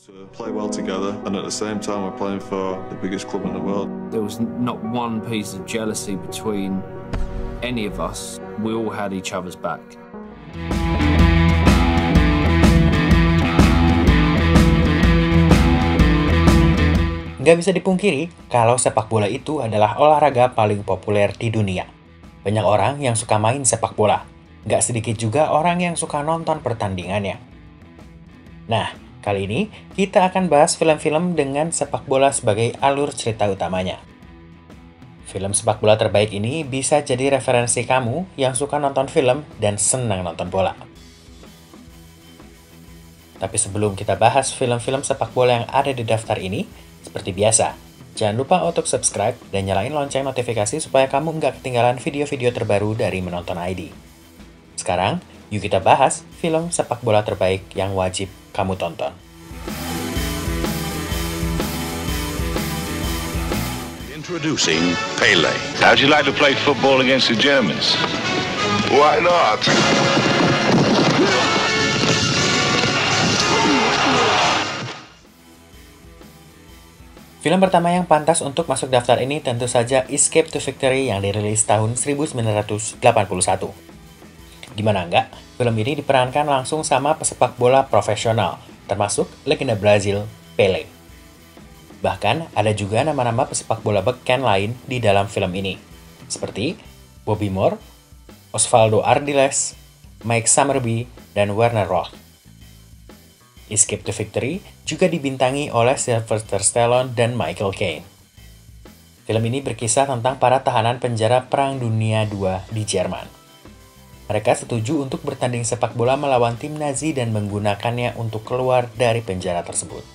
To play well together, and at the same time we're playing for the biggest club in the world. There was not one piece of jealousy between any of us. We all had each other's back. Nggak bisa dipungkiri kalau sepak bola itu adalah olahraga paling populer di dunia. Banyak orang yang suka main sepak bola. Nggak sedikit juga orang yang suka nonton pertandingannya. Nah, kali ini kita akan bahas film-film dengan sepak bola sebagai alur cerita utamanya. Film sepak bola terbaik ini bisa jadi referensi kamu yang suka nonton film dan senang nonton bola. Tapi sebelum kita bahas film-film sepak bola yang ada di daftar ini, seperti biasa, jangan lupa untuk subscribe dan nyalain lonceng notifikasi supaya kamu nggak ketinggalan video-video terbaru dari Menonton ID. Sekarang, yuk kita bahas film sepak bola terbaik yang wajib kamu tonton. Introducing Pele. How'd you like to play football against the Germans? Why not? Film pertama yang pantas untuk masuk daftar ini tentu saja Escape to Victory yang dirilis tahun 1981. Gimana enggak, film ini diperankan langsung sama pesepak bola profesional, termasuk legenda Brazil, Pele. Bahkan, ada juga nama-nama pesepak bola beken lain di dalam film ini, seperti Bobby Moore, Osvaldo Ardiles, Mike Summerby, dan Werner Roth. Escape to Victory juga dibintangi oleh Sylvester Stallone dan Michael Caine. Film ini berkisah tentang para tahanan penjara Perang Dunia II di Jerman. Mereka setuju untuk bertanding sepak bola melawan tim Nazi dan menggunakannya untuk keluar dari penjara tersebut.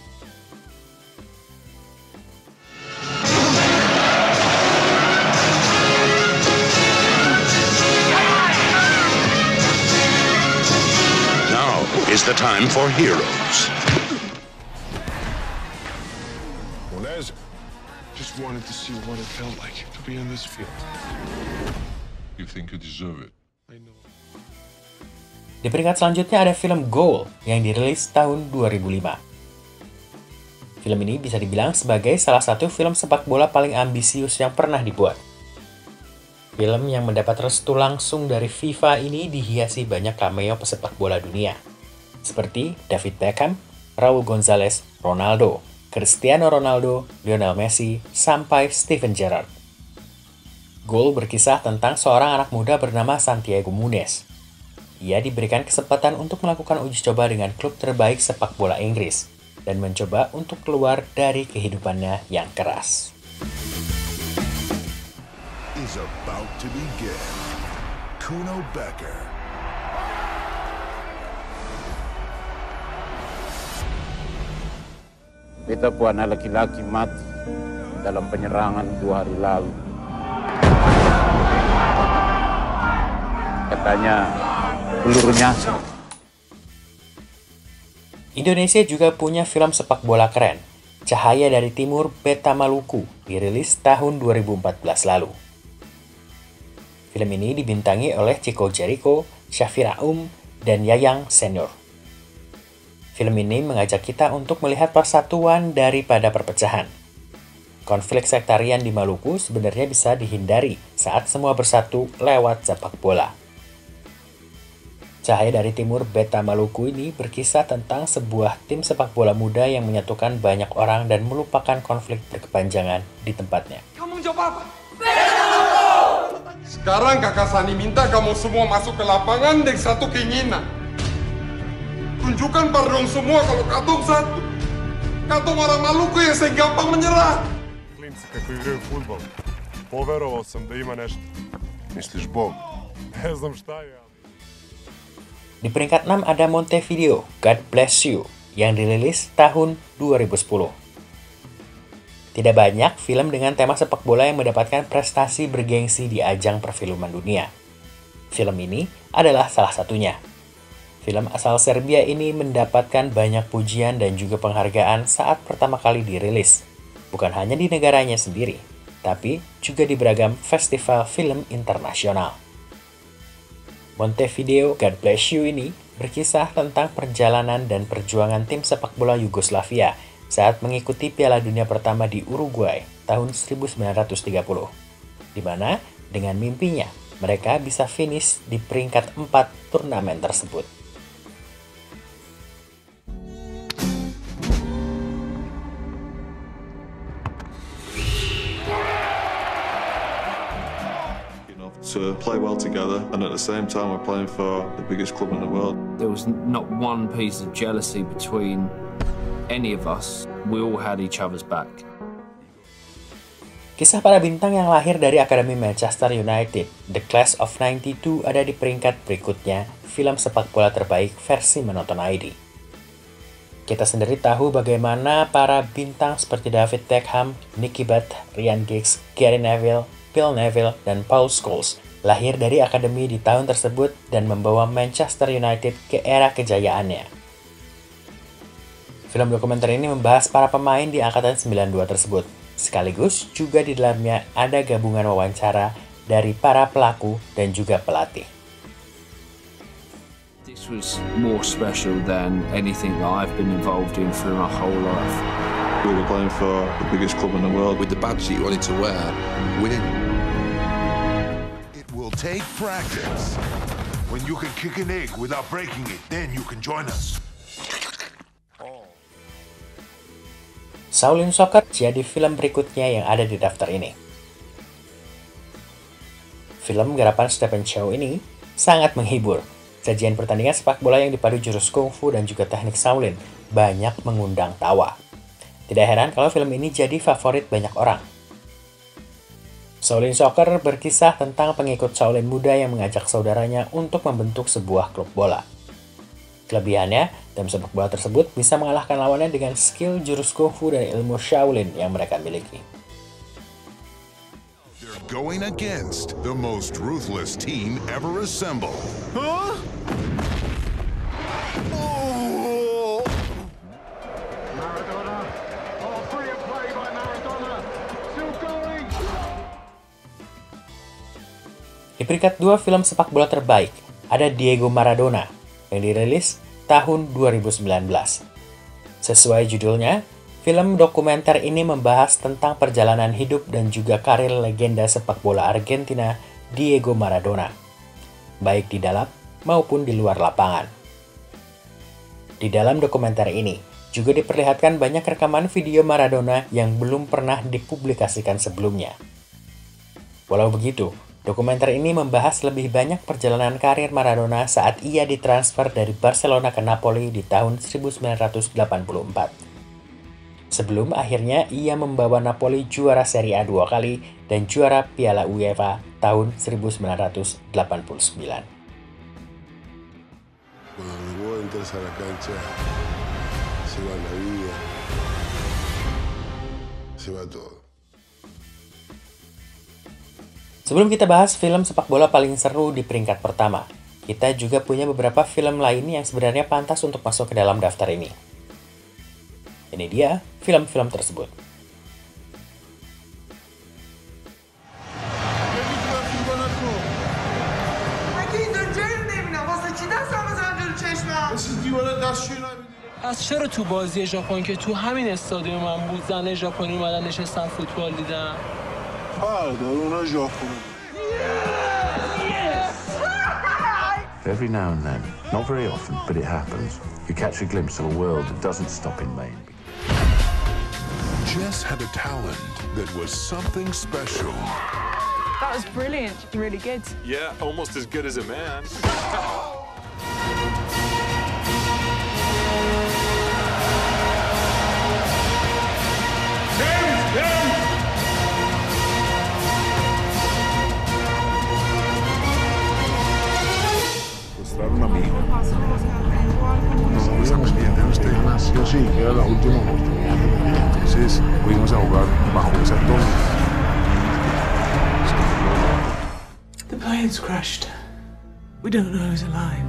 Is the time for heroes. Monez, just wanted to see what it felt like to be on this field. You think you deserve it? I know. Di peringkat selanjutnya ada film Goal yang dirilis tahun 2005. Film ini bisa dibilang sebagai salah satu film sepak bola paling ambisius yang pernah dibuat. Film yang mendapat restu langsung dari FIFA ini dihiasi banyak cameo pesepak bola dunia, seperti David Beckham, Raul Gonzalez, Ronaldo, Cristiano Ronaldo, Lionel Messi, sampai Steven Gerrard. Goal berkisah tentang seorang anak muda bernama Santiago Munez. Ia diberikan kesempatan untuk melakukan uji coba dengan klub terbaik sepak bola Inggris dan mencoba untuk keluar dari kehidupannya yang keras. Is about to begin. Kuno Becker. Beta pun anak laki-laki mati dalam penyerangan 2 hari lalu. Katanya peluru nyasar. Indonesia juga punya film sepak bola keren, Cahaya dari Timur Beta Maluku, dirilis tahun 2014 lalu. Film ini dibintangi oleh Chico Jericho, Shafira dan Yayang Senior. Film ini mengajak kita untuk melihat persatuan daripada perpecahan. Konflik sektarian di Maluku sebenarnya bisa dihindari saat semua bersatu lewat sepak bola. Cahaya dari Timur Beta Maluku ini berkisah tentang sebuah tim sepak bola muda yang menyatukan banyak orang dan melupakan konflik berkepanjangan di tempatnya. Kamu jawab apa? Sekarang kakak Sani minta kamu semua masuk ke lapangan dengan satu keinginan. Tunjukkan pardon semua kalau katong satu. Katong orang Maluku yang segampang menyerah. Klinci kako igraju fudbal. Poverovao sam da ima nešto. Misliš Bog? Ne znam šta je. Di peringkat 6 ada Montevideo, God Bless You, yang dirilis tahun 2010. Tidak banyak film dengan tema sepak bola yang mendapatkan prestasi bergengsi di ajang perfilman dunia. Film ini adalah salah satunya. Film asal Serbia ini mendapatkan banyak pujian dan juga penghargaan saat pertama kali dirilis. Bukan hanya di negaranya sendiri, tapi juga di beragam festival film internasional. Montevideo God Bless You ini berkisah tentang perjalanan dan perjuangan tim sepak bola Yugoslavia saat mengikuti Piala Dunia pertama di Uruguay tahun 1930, di mana dengan mimpinya mereka bisa finish di peringkat 4 turnamen tersebut. To play well together, and at the same time we're playing for the biggest club in the world. There was not one piece of jealousy between any of us. We all had each other's back. Kisah para bintang yang lahir dari Akademi Manchester United, The Class of 92, ada di peringkat berikutnya film sepak bola terbaik versi Menonton ID. Kita sendiri tahu bagaimana para bintang seperti David Beckham, Nicky Butt, Ryan Giggs, Gary Neville, Phil Neville, dan Paul Scholes lahir dari akademi di tahun tersebut dan membawa Manchester United ke era kejayaannya. Film dokumenter ini membahas para pemain di angkatan 92 tersebut. Sekaligus juga di dalamnya ada gabungan wawancara dari para pelaku dan juga pelatih. This was more special than anything that I've been involved in through my whole life. We were playing for the biggest club in the world. With the badge that you wanted to wear, win. It will take practice. When you can kick an egg without breaking it, then you can join us. Shaolin Soccer jadi film berikutnya yang ada di daftar ini. Film garapan Stephen Chow ini sangat menghibur. Sajian pertandingan sepak bola yang dipadu jurus kungfu dan juga teknik Shaolin banyak mengundang tawa. Tidak heran kalau film ini jadi favorit banyak orang. Shaolin Soccer berkisah tentang pengikut Shaolin muda yang mengajak saudaranya untuk membentuk sebuah klub bola. Kelebihannya, tim sepak bola tersebut bisa mengalahkan lawannya dengan skill jurus kungfu dan ilmu Shaolin yang mereka miliki. They're going against the most ruthless team ever assembled. Huh? Oh! Maradona. Oh, brilliant play by Maradona. Still going. Di peringkat 2 film sepak bola terbaik, ada Diego Maradona yang dirilis tahun 2019. Sesuai judulnya, film dokumenter ini membahas tentang perjalanan hidup dan juga karir legenda sepak bola Argentina Diego Maradona, baik di dalam maupun di luar lapangan. Di dalam dokumenter ini juga diperlihatkan banyak rekaman video Maradona yang belum pernah dipublikasikan sebelumnya. Walau begitu, dokumenter ini membahas lebih banyak perjalanan karir Maradona saat ia ditransfer dari Barcelona ke Napoli di tahun 1984. Sebelum akhirnya ia membawa Napoli juara Serie A 2 kali dan juara Piala UEFA tahun 1989. Sebelum kita bahas film sepak bola paling seru di peringkat pertama, kita juga punya beberapa film lain yang sebenarnya pantas untuk masuk ke dalam daftar ini. Ini dia film-film tersebut. پس چرا تو بازی ژاپن که تو همین استادیوم من بود زن ژاپنی اومدن نشستن فوتبال دیدن؟ Every now and then, not very often, but it happens, you catch a glimpse of a world that doesn't stop in Maine. Jess had a talent that was something special. That was brilliant, really good. Yeah, almost as good as a man. Un amigo. No íbamos bien, este gimnasio sí, que era la última oportunidad que tenía. Entonces fuimos a jugar bajo esa toma. The plane's crashed. We don't know who's alive.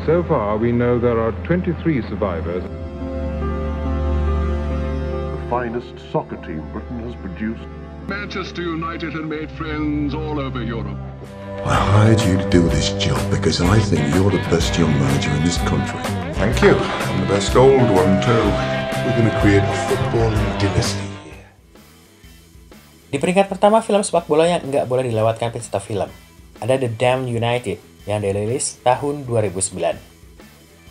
So far, we know there are 23 survivors. The finest soccer team Britain has produced. Manchester United had made friends all over Europe. I hired you to do this job because I think you're the best young manager in this country. Thank you. I'm the best old one, too. We're going to create a footballing dynasty. Di peringkat pertama film sepak bola yang nggak boleh dilewatkan pecinta film, ada The Damned United yang dirilis tahun 2009.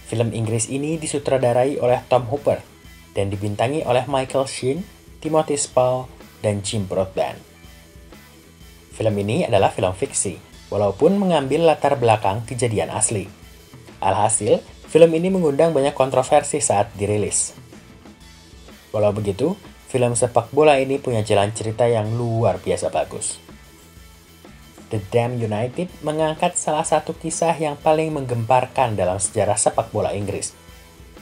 Film Inggris ini disutradarai oleh Tom Hooper dan dibintangi oleh Michael Sheen, Timothy Spall, dan Jim Broadbent. Film ini adalah film fiksi, walaupun mengambil latar belakang kejadian asli. Alhasil, film ini mengundang banyak kontroversi saat dirilis. Walau begitu, film sepak bola ini punya jalan cerita yang luar biasa bagus. The Damned United mengangkat salah satu kisah yang paling menggemparkan dalam sejarah sepak bola Inggris,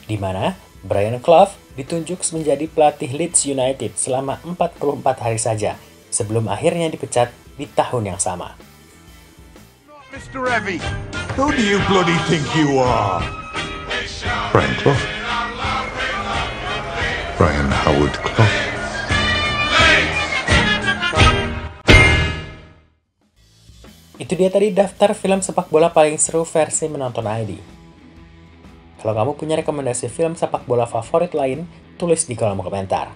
di mana Brian Clough ditunjuk menjadi pelatih Leeds United selama 44 hari saja sebelum akhirnya dipecat di tahun yang sama. Mr. Evie, who do you bloody think you are? Brian Clough. Brian Howard Clough. Itu dia tadi daftar film sepak bola paling seru versi Menonton ID. Kalau kamu punya rekomendasi film sepak bola favorit lain, tulis di kolom komentar.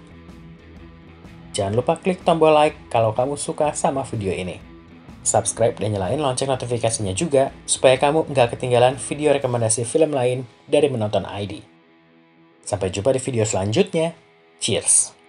Jangan lupa klik tombol like kalau kamu suka sama video ini. Subscribe dan nyalain lonceng notifikasinya juga, supaya kamu nggak ketinggalan video rekomendasi film lain dari Menonton ID. Sampai jumpa di video selanjutnya. Cheers!